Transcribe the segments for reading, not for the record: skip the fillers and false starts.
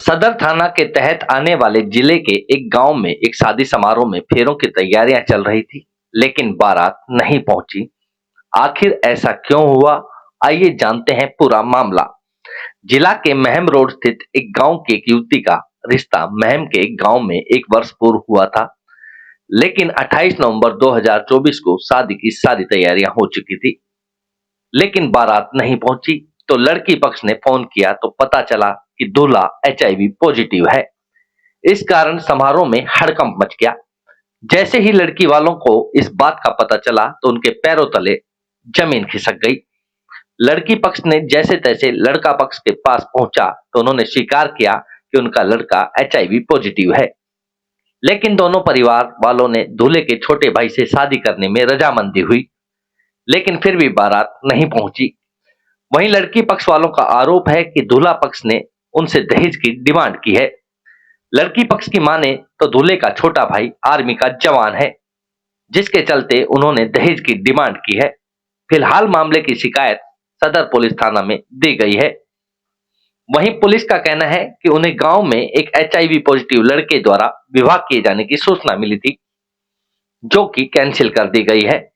सदर थाना के तहत आने वाले जिले के एक गांव में एक शादी समारोह में फेरों की तैयारियां चल रही थी, लेकिन बारात नहीं पहुंची। आखिर ऐसा क्यों हुआ? आइए जानते हैं पूरा मामला। जिला के महम रोड स्थित एक गांव की एक युवती का रिश्ता महम के एक गांव में 1 वर्ष पूर्व हुआ था, लेकिन 28 नवंबर 2024 को शादी की सारी तैयारियां हो चुकी थी, लेकिन बारात नहीं पहुंची। तो लड़की पक्ष ने फोन किया तो पता चला कि दूल्हा एचआईवी पॉजिटिव है। इस कारण समारोह में हड़कंप मच गया। जैसे ही लड़की वालों को इस बात का पता चला तो उनके पैरों तले जमीन खिसक गई। लड़की पक्ष ने जैसे तैसे लड़का पक्ष के पास पहुंचा तो उन्होंने स्वीकार किया कि उनका लड़का एचआईवी पॉजिटिव है, लेकिन दोनों परिवार वालों ने दूल्हे के छोटे भाई से शादी करने में रजामंदी हुई, लेकिन फिर भी बारात नहीं पहुंची। वहीं लड़की पक्ष वालों का आरोप है कि दूल्हा पक्ष ने उनसे दहेज की डिमांड की है। लड़की पक्ष की माने तो दूल्हे का छोटा भाई आर्मी का जवान है, जिसके चलते उन्होंने दहेज की डिमांड की है। फिलहाल मामले की शिकायत सदर पुलिस थाना में दी गई है। वहीं पुलिस का कहना है कि उन्हें गांव में एक एचआईवी पॉजिटिव लड़के द्वारा विवाह किए जाने की सूचना मिली थी, जो कि कैंसिल कर दी गई है।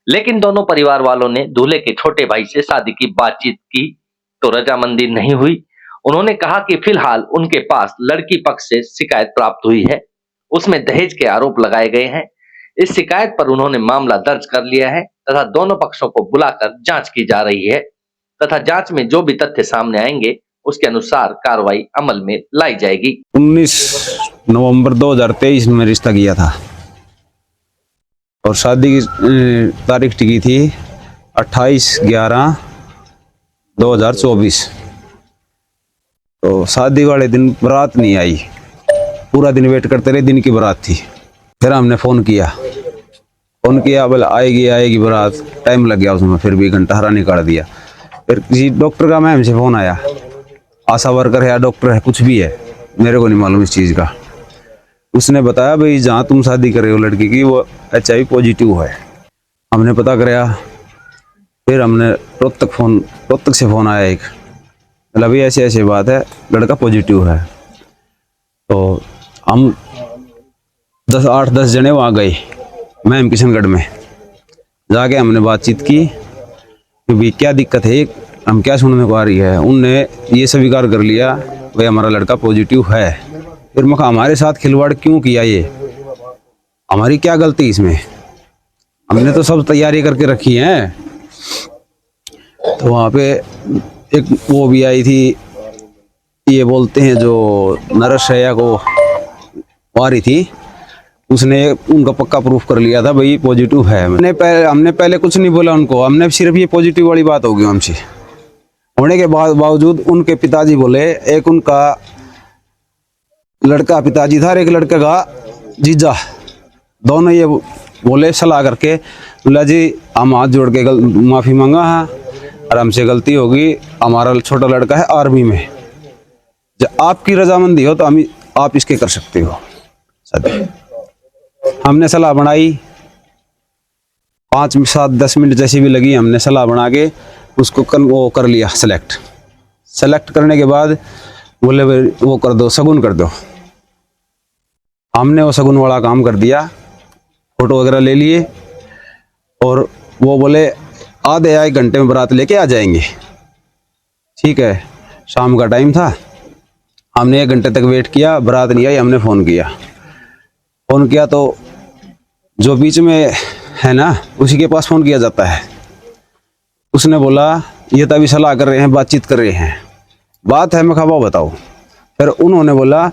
लेकिन दोनों परिवार वालों ने दूल्हे के छोटे भाई से शादी की बातचीत की तो रजामंदी नहीं हुई। उन्होंने कहा कि फिलहाल उनके पास लड़की पक्ष से शिकायत प्राप्त हुई है, उसमें दहेज के आरोप लगाए गए हैं। इस शिकायत पर उन्होंने मामला दर्ज कर लिया है तथा दोनों पक्षों को बुलाकर जांच की जा रही है तथा जांच में जो भी तथ्य सामने आएंगे उसके अनुसार कार्रवाई अमल में लाई जाएगी। 19 नवंबर 2023 में रिश्ता किया था और शादी की तारीख टिकी थी 28/11/2024। तो शादी वाले दिन बारात नहीं आई, पूरा दिन वेट करते रहे, दिन की बारात थी। फिर हमने फ़ोन किया बोले आएगी बारात, टाइम लग गया उसमें, फिर भी घंटा हरा निकाल दिया। फिर किसी डॉक्टर का मैम से फ़ोन आया, आशा वर्कर है या डॉक्टर है, कुछ भी है, मेरे को नहीं मालूम इस चीज़ का। उसने बताया भाई जहाँ तुम शादी कर रहे हो लड़की की वो एचआईवी पॉजिटिव है। हमने पता कराया, फिर हमने रोहतक से फ़ोन आया एक, बोला भाई ऐसी ऐसी बात है, लड़का पॉजिटिव है। तो हम 8-10 जने वहाँ गए मैम किशनगढ़ में, जाके हमने बातचीत की कि भाई क्या दिक्कत है, हम क्या सुनने को आ रही है। उनने ये स्वीकार कर लिया भाई हमारा लड़का पॉजिटिव है। फिर मैं हमारे साथ खिलवाड़ क्यों किया, ये हमारी क्या गलती इसमें, हमने तो सब तैयारी करके रखी है। तो वहाँ पे एक वो भी आई थी, ये बोलते हैं जो नरस शैया को आ रही थी, उसने उनका पक्का प्रूफ कर लिया था भाई पॉजिटिव है। हमने पहले कुछ नहीं बोला उनको, हमने सिर्फ ये पॉजिटिव वाली बात होगी हमसे होने के बावजूद उनके पिताजी बोले, एक उनका लड़का पिताजी था और एक लड़के का जीजा, दोनों ये बोले सलाह करके, बोला जी हम हाथ जोड़ के माफ़ी मांगा है और हमसे गलती होगी, हमारा छोटा लड़का है आर्मी में, जब आपकी रजामंदी हो तो आप इसके कर सकते हो। हमने सलाह बनाई, 5, 7, 10 मिनट जैसी भी लगी, हमने सलाह बना के उसको वो कर लिया सेलेक्ट करने के बाद बोले वो कर दो, शगुन कर दो। हमने वो शगुन वाला काम कर दिया, फोटो वगैरह ले लिए और वो बोले आधे 1 घंटे में बारात लेके आ जाएंगे। ठीक है, शाम का टाइम था, हमने 1 घंटे तक वेट किया, बारात नहीं आई। हमने फ़ोन किया तो जो बीच में है ना उसी के पास फ़ोन किया जाता है। उसने बोला ये तो अभी सलाह कर रहे हैं, बातचीत कर रहे हैं, बात है मैं खबा बताओ। फिर उन्होंने बोला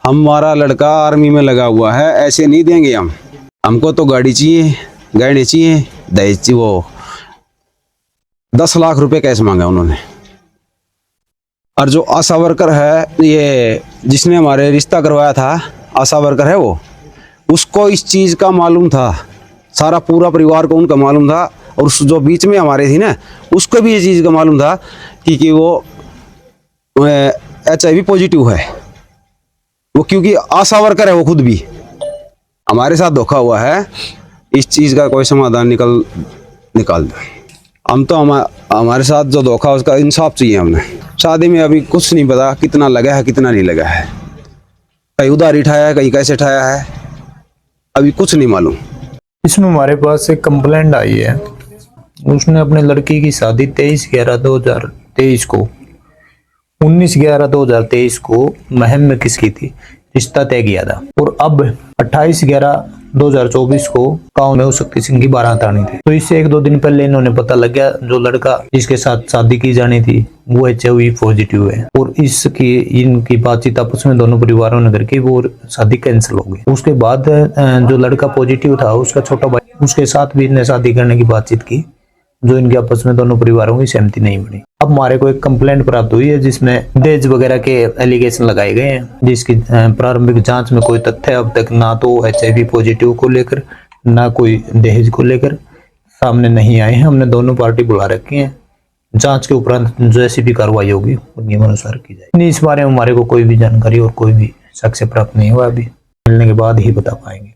हमारा लड़का आर्मी में लगा हुआ है, ऐसे नहीं देंगे हमको तो गाड़ी चाहिए, गहने चाहिए, दहेज चाहिए। वो 10 लाख रुपए कैश मांगा उन्होंने। और जो आशा वर्कर है, ये जिसने हमारे रिश्ता करवाया था, आशा वर्कर है वो, उसको इस चीज़ का मालूम था, सारा पूरा परिवार को उनका मालूम था। और उस जो बीच में हमारे थी ना, उसको भी ये चीज़ का मालूम था कि वो एचआईवी पॉजिटिव है। वो क्योंकि आशा वर्कर है, वो खुद भी हमारे साथ धोखा हुआ है। इस चीज़ का कोई समाधान निकाल दो। हम तो हमारे साथ जो धोखा उसका इंसाफ चाहिए। हमने शादी में अभी कुछ नहीं पता कितना लगा है कितना नहीं लगा है, कहीं उधारी उठाया है कहीं कैसे उठाया है, अभी कुछ नहीं मालूम। इसमें हमारे पास एक कंप्लेंट आई है। उसने अपने लड़की की शादी 23/11/2023 को 19/11/2023 को महम में किसकी थी, रिश्ता तय किया था, और अब 28/11/2024 को गांव में शक्ति सिंह की बारात आनी थी। तो इससे 1-2 दिन पहले इन्होंने पता लग गया जो लड़का जिसके साथ शादी की जानी थी वो HIV पॉजिटिव है, और इसकी इनकी बातचीत आपस में दोनों परिवारों ने करके वो शादी कैंसिल हो गई। उसके बाद जो लड़का पॉजिटिव था उसका छोटा भाई, उसके साथ भी इनने शादी करने की बातचीत की, जो इनके आपस में दोनों परिवारों की सहमति नहीं बनी। अब हमारे को एक कंप्लेंट प्राप्त हुई है जिसमें दहेज वगैरह के एलिगेशन लगाए गए हैं, जिसकी प्रारंभिक जांच में कोई तथ्य अब तक ना तो HIV पॉजिटिव को लेकर ना कोई दहेज को लेकर सामने नहीं आए हैं। हमने दोनों पार्टी बुला रखी हैं, जांच के उपरांत जैसी भी कार्रवाई होगी वो नियमानुसार की जाएगी। इस बारे में हमारे को कोई भी जानकारी और कोई भी साक्ष्य प्राप्त नहीं हुआ, अभी मिलने के बाद ही बता पाएंगे।